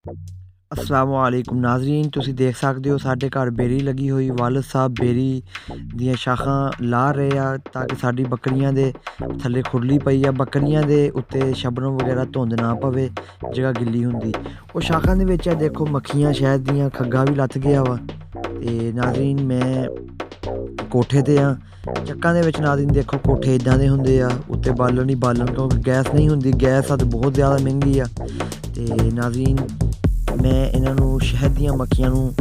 अस्सलामुअलैकुम नाज़रीन, तुसी देख सकते हो साढ़े घर बेरी लगी हुई। वालिद साहब बेरी दियां शाखां ला रहे आ ताकि साडी बकरियां दे थल्ले खुरली पई आ, बकरियां दे उत्ते शबनम वगैरह धुंद ना पवे, जगह गिल्ली हुंदी। ओह शाखां दे विच देखो मक्खियां शहद दियां खग्गा भी लथ गया वा। ते नाज़रीन मैं कोठे ते आ, ਚੱਕਾਂ ਦੇ ਵਿੱਚ ਨਾਜ਼ਰੀਨ ਦੇਖੋ ਕੋਠੇ ਇਦਾਂ ਦੇ ਹੁੰਦੇ ਆ, ਉੱਤੇ ਬਾਲਣ ਹੀ ਬਾਲਣ, ਕਿਉਂਕਿ ਗੈਸ ਨਹੀਂ ਹੁੰਦੀ, ਗੈਸ ਅੱਜ ਬਹੁਤ ਜ਼ਿਆਦਾ ਮਹਿੰਗੀ ਆ। ਤੇ ਨਾਜ਼ਰੀਨ ਮੈਂ ਇਹਨਾਂ ਨੂੰ ਸ਼ਹਿਦ ਦੀਆਂ ਮੱਖੀਆਂ ਨੂੰ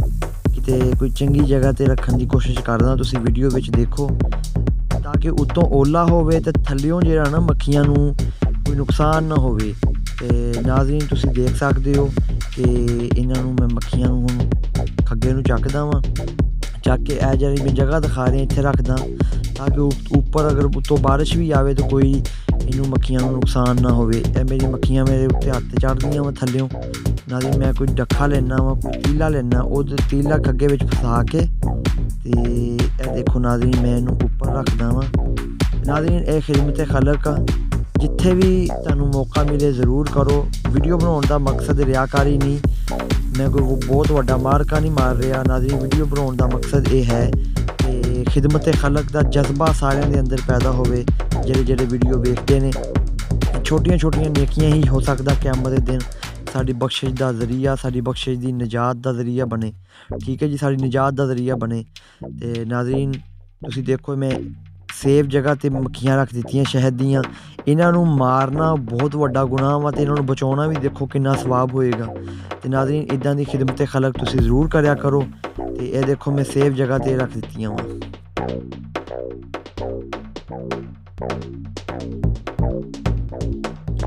ਕਿਤੇ ਕੋਈ ਚੰਗੀ ਜਗ੍ਹਾ 'ਤੇ ਰੱਖਣ ਦੀ ਕੋਸ਼ਿਸ਼ ਕਰਦਾ, ਤੁਸੀਂ ਵੀਡੀਓ ਵਿੱਚ ਦੇਖੋ, ਤਾਂ ਕਿ ਉੱਤੋਂ ਓਲਾ ਹੋਵੇ ਅਤੇ ਥੱਲਿਓਂ ਜਿਹੜਾ ਨਾ ਮੱਖੀਆਂ ਨੂੰ ਕੋਈ ਨੁਕਸਾਨ ਨਾ ਹੋਵੇ। ਤੇ ਨਾਜ਼ਰੀਨ ਤੁਸੀਂ ਦੇਖ ਸਕਦੇ ਹੋ ਕਿ ਇਹਨਾਂ ਨੂੰ ਮੈਂ ਮੱਖੀਆਂ ਨੂੰ ਹੁਣ ਖੱਗੇ ਨੂੰ ਚੱਕਦਾ ਵਾਂ, ਚੱਕ ਕੇ ਇਹ ਜਿਹੜੀ ਮੈਂ ਜਗ੍ਹਾ ਦਿਖਾ ਰਿਹਾ ਇੱਥੇ ਰੱਖਦਾ, ਤਾਂ ਕਿ ਉੱਪਰ ਅਗਰ ਉੱਤੋਂ ਬਾਰਿਸ਼ ਵੀ ਆਵੇ ਤਾਂ ਕੋਈ ਇਹਨੂੰ ਮੱਖੀਆਂ ਨੂੰ ਨੁਕਸਾਨ ਨਾ ਹੋਵੇ। ਇਹ ਮੇਰੀ ਮੱਖੀਆਂ ਮੇਰੇ ਉੱਤੇ ਹੱਥ ਚੜ੍ਹਦੀਆਂ ਵਾ ਥੱਲਿਓਂ। ਨਾਜ਼ਰੀਨ ਮੈਂ ਕੋਈ ਡੱਖਾ ਲੈਣਾ ਵਾ, ਕੋਈ ਤੀਲਾ ਲੈਣਾ, ਉਹ ਤੀਲਾ ਖੱਗੇ ਵਿੱਚ ਫਸਾ ਕੇ ਤੇ ਇਹ ਦੇਖੋ ਨਾਜ਼ਰੀਨ ਮੈਂ ਇਹਨੂੰ ਉੱਪਰ ਰੱਖਦਾ ਵਾਂ। ਨਾਜ਼ਰੀਨ ਇਹ ਖਿਦਮਤ ਖਲਕ ਆ, ਜਿੱਥੇ ਵੀ ਤੁਹਾਨੂੰ ਮੌਕਾ ਮਿਲੇ ਜ਼ਰੂਰ ਕਰੋ। ਵੀਡੀਓ ਬਣਾਉਣ ਦਾ ਮਕਸਦ ਰਿਆਕਾਰੀ ਨਹੀਂ, ਮੈਂ ਕੋਈ ਬਹੁਤ ਵੱਡਾ ਮਾਰਕਾ ਨਹੀਂ ਮਾਰ ਰਿਹਾ। ਨਾਜ਼ਰੀਨ ਵੀਡੀਓ ਬਣਾਉਣ ਦਾ ਮਕਸਦ ਇਹ ਹੈ ਕਿ ਖਿਦਮਤ ਖਲਕ ਦਾ ਜਜ਼ਬਾ ਸਾਰਿਆਂ ਦੇ ਅੰਦਰ ਪੈਦਾ ਹੋਵੇ। ਜਿਹੜੇ ਵੀਡੀਓ ਵੇਖਦੇ ਨੇ, ਛੋਟੀਆਂ ਛੋਟੀਆਂ ਨੇਕੀਆਂ ਹੀ ਹੋ ਸਕਦਾ ਕਿਆਮਤ ਦੇ ਦਿਨ ਸਾਡੀ ਬਖਸ਼ਿਸ਼ ਦਾ ਜ਼ਰੀਆ, ਸਾਡੀ ਬਖਸ਼ਿਸ਼ ਦੀ ਨਜਾਤ ਦਾ ਜ਼ਰੀਆ ਬਣੇ। ਠੀਕ ਹੈ ਜੀ, ਸਾਡੀ ਨਜਾਤ ਦਾ ਜ਼ਰੀਆ ਬਣੇ। ਤੇ ਨਾਜ਼ਰੀਨ ਤੁਸੀਂ ਦੇਖੋ ਮੈਂ ਸੇਫ ਜਗ੍ਹਾ 'ਤੇ ਮੱਖੀਆਂ ਰੱਖ ਦਿੱਤੀਆਂ ਸ਼ਹਿਦ ਦੀਆਂ। ਇਹਨਾਂ ਨੂੰ ਮਾਰਨਾ ਬਹੁਤ ਵੱਡਾ ਗੁਨਾਹ ਵਾ ਅਤੇ ਇਹਨਾਂ ਨੂੰ ਬਚਾਉਣਾ ਵੀ ਦੇਖੋ ਕਿੰਨਾ ਸਵਾਬ ਹੋਏਗਾ। ਅਤੇ ਨਾਜ਼ਰੀਨ ਇੱਦਾਂ ਦੀ ਖਿਦਮਤ ਖਲਕ ਤੁਸੀਂ ਜ਼ਰੂਰ ਕਰਿਆ ਕਰੋ। ਅਤੇ ਇਹ ਦੇਖੋ ਮੈਂ ਸੇਫ ਜਗ੍ਹਾ 'ਤੇ ਰੱਖ ਦਿੱਤੀਆਂ ਵਾ।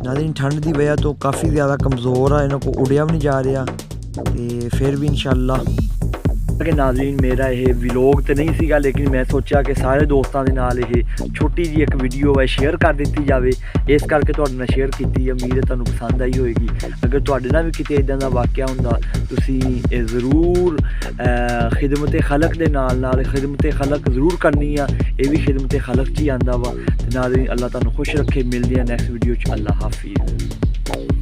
नाज़रीन ठंड की वजह तो काफ़ी ज़्यादा कमज़ोर है, इन्हों को उड़िया भी नहीं जा रहा, तो फिर भी इंशाअल्लाह कि नाज़रीन मेरा ये व्लॉग तो नहीं सीगा, लेकिन मैं सोचा कि सारे दोस्तों के नाल ये छोटी जी एक वीडियो है शेयर कर दी जाए, इस करके तुहाडे नाल शेयर की। उम्मीद है तुहानूं पसंद आई होएगी। अगर तुहाडे नाल भी किते इदां दा वाक़या हुंदा, तुसीं ज़रूर खिदमत खलक दे नाल खिदमत खलक ज़रूर करनी आ। ये भी खिदमत खलक च ही आंदा वा। ते नाज़रीन अल्लाह तुहानूं खुश रखे। मिलदे आ नैक्सट वीडियो च। अल्लाह हाफिज़।